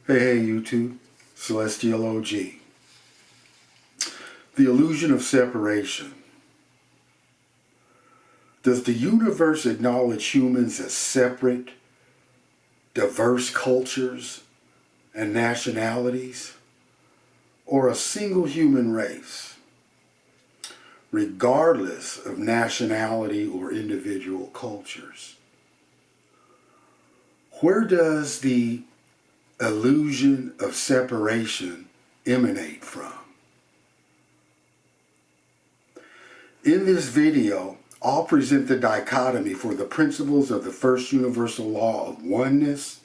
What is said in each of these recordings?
Hey YouTube, Celestial OG. The illusion of separation. Does the universe acknowledge humans as separate, diverse cultures and nationalities, or a single human race, regardless of nationality or individual cultures? Where does the illusion of separation emanate from? In this video, I'll present the dichotomy for the principles of the first universal law of oneness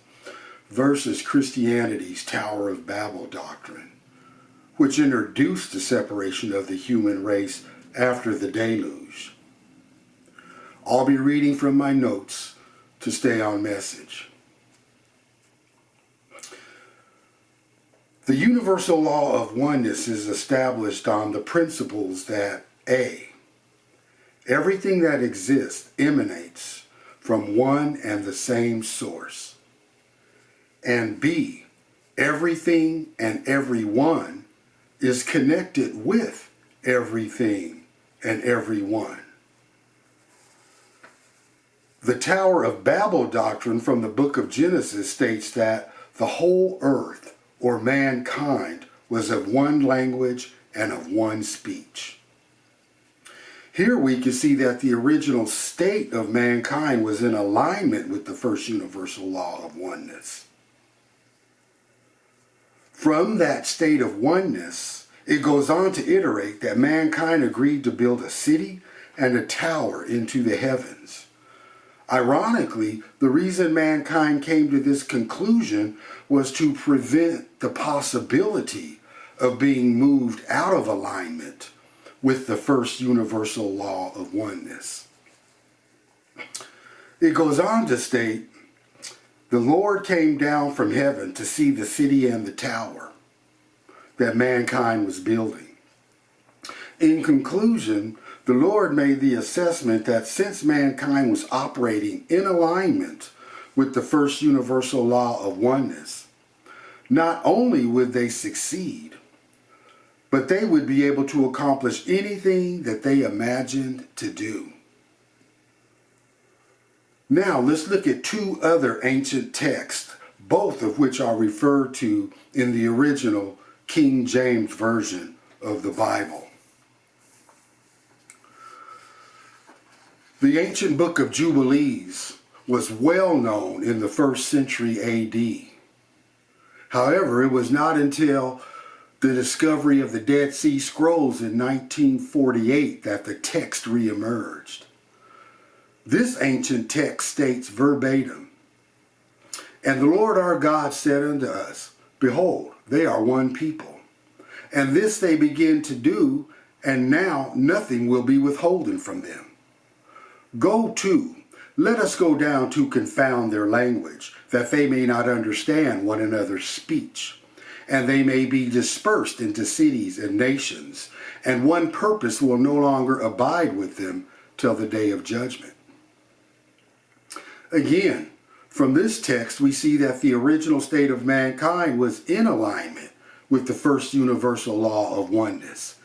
versus Christianity's Tower of Babel doctrine, which introduced the separation of the human race after the deluge. I'll be reading from my notes to stay on message. The universal law of oneness is established on the principles that A, everything that exists emanates from one and the same source, and B, everything and everyone is connected with everything and everyone. The Tower of Babel doctrine from the book of Genesis states that the whole earth or mankind was of one language and of one speech. Here we can see that the original state of mankind was in alignment with the first universal law of oneness. From that state of oneness, it goes on to iterate that mankind agreed to build a city and a tower into the heavens. Ironically, the reason mankind came to this conclusion was to prevent the possibility of being moved out of alignment with the first universal law of oneness. It goes on to state, the Lord came down from heaven to see the city and the tower that mankind was building. In conclusion, the Lord made the assessment that since mankind was operating in alignment with the first universal law of oneness, not only would they succeed, but they would be able to accomplish anything that they imagined to do. Now let's look at two other ancient texts, both of which are referred to in the original King James Version of the Bible. The ancient book of Jubilees was well known in the 1st century AD. However, it was not until the discovery of the Dead Sea Scrolls in 1948 that the text reemerged. This ancient text states verbatim, "And the Lord our God said unto us, Behold, they are one people. And this they begin to do, and now nothing will be withholden from them. Go to, let us go down to confound their language, that they may not understand one another's speech. And they may be dispersed into cities and nations, and one purpose will no longer abide with them till the day of judgment." Again, from this text, we see that the original state of mankind was in alignment with the first universal law of oneness.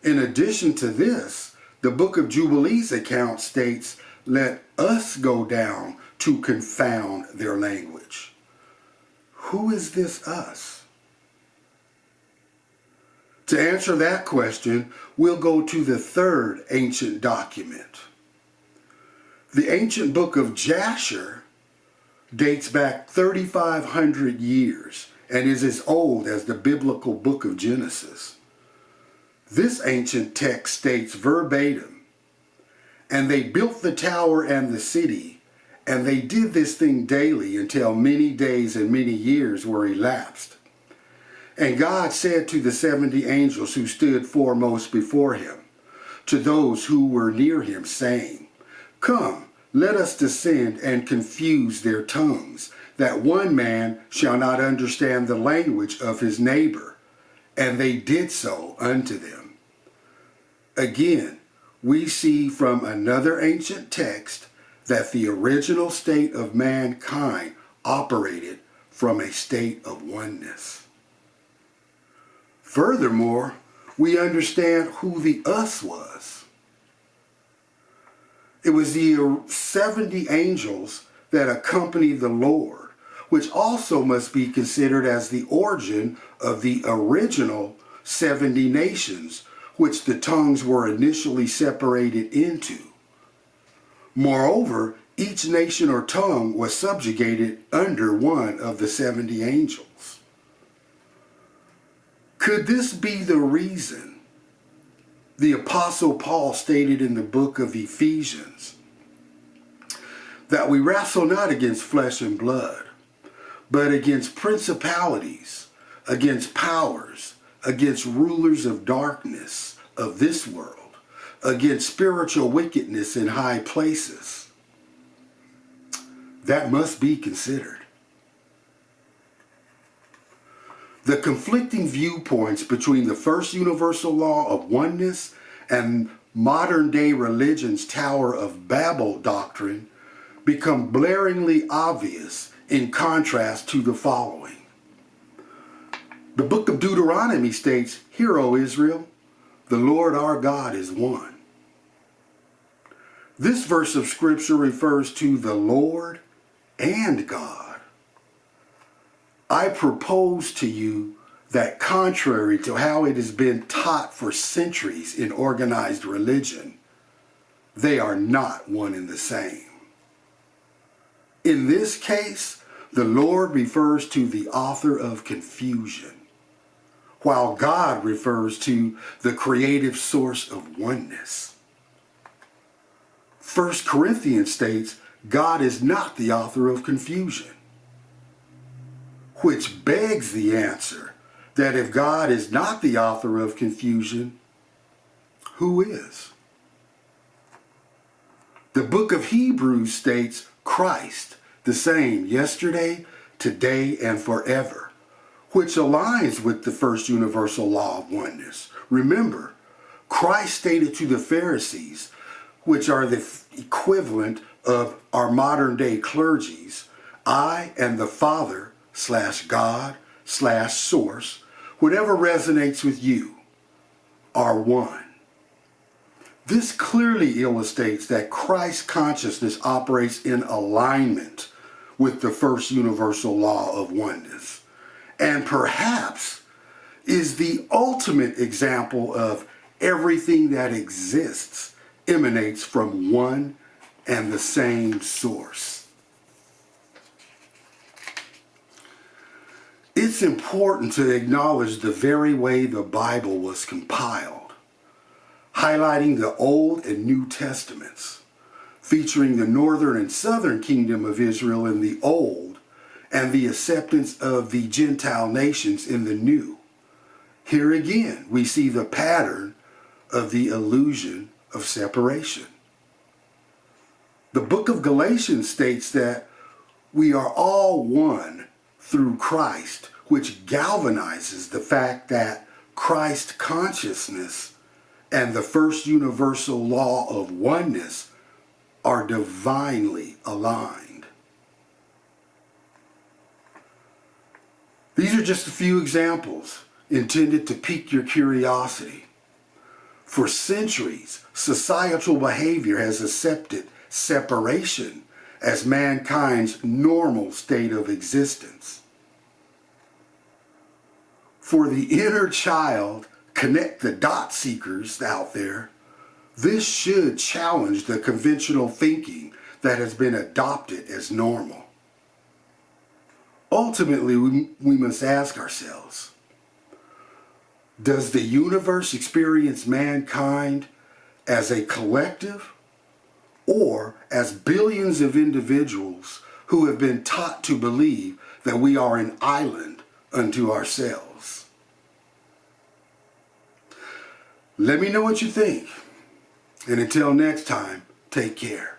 In addition to this, the book of Jubilees account states, "Let us go down to confound their language." Who is this us? To answer that question, we'll go to the third ancient document. The ancient book of Jasher dates back 3,500 years and is as old as the biblical book of Genesis. This ancient text states verbatim, "And they built the tower and the city, and they did this thing daily until many days and many years were elapsed. And God said to the 70 angels who stood foremost before him, to those who were near him, saying, Come, let us descend and confuse their tongues, that one man shall not understand the language of his neighbor. And they did so unto them." Again, we see from another ancient text that the original state of mankind operated from a state of oneness. Furthermore, we understand who the us was. It was the 70 angels that accompanied the Lord, which also must be considered as the origin of the original 70 nations, which the tongues were initially separated into. Moreover, each nation or tongue was subjugated under one of the 70 angels. Could this be the reason the Apostle Paul stated in the book of Ephesians that we wrestle not against flesh and blood, but against principalities, against powers, against rulers of darkness of this world, against spiritual wickedness in high places? That must be considered. The conflicting viewpoints between the first universal law of oneness and modern-day religion's Tower of Babel doctrine become blaringly obvious in contrast to the following. The book of Deuteronomy states, "Hear, O Israel, the Lord our God is one." This verse of scripture refers to the Lord and God. I propose to you that contrary to how it has been taught for centuries in organized religion, they are not one and the same. In this case, the Lord refers to the author of confusion, while God refers to the creative source of oneness. 1 Corinthians states, God is not the author of confusion, which begs the answer that if God is not the author of confusion, who is? The book of Hebrews states Christ, the same yesterday, today, and forever, which aligns with the first universal law of oneness. Remember, Christ stated to the Pharisees, which are the equivalent of our modern day clergies, I and the Father /God/source, whatever resonates with you, are one. This clearly illustrates that Christ's consciousness operates in alignment with the first universal law of oneness, and perhaps is the ultimate example of everything that exists emanates from one and the same source. It's important to acknowledge the very way the Bible was compiled, highlighting the Old and New Testaments, featuring the northern and southern kingdom of Israel in the Old and the acceptance of the Gentile nations in the New. Here again, we see the pattern of the illusion of separation. The book of Galatians states that we are all one through Christ, which galvanizes the fact that Christ consciousness and the first universal law of oneness are divinely aligned. These are just a few examples intended to pique your curiosity. For centuries, societal behavior has accepted separation as mankind's normal state of existence. For the inner child, connect the dot seekers out there, this should challenge the conventional thinking that has been adopted as normal. Ultimately, we must ask ourselves, does the universe experience mankind as a collective or as billions of individuals who have been taught to believe that we are an island unto ourselves? Let me know what you think. And until next time, take care.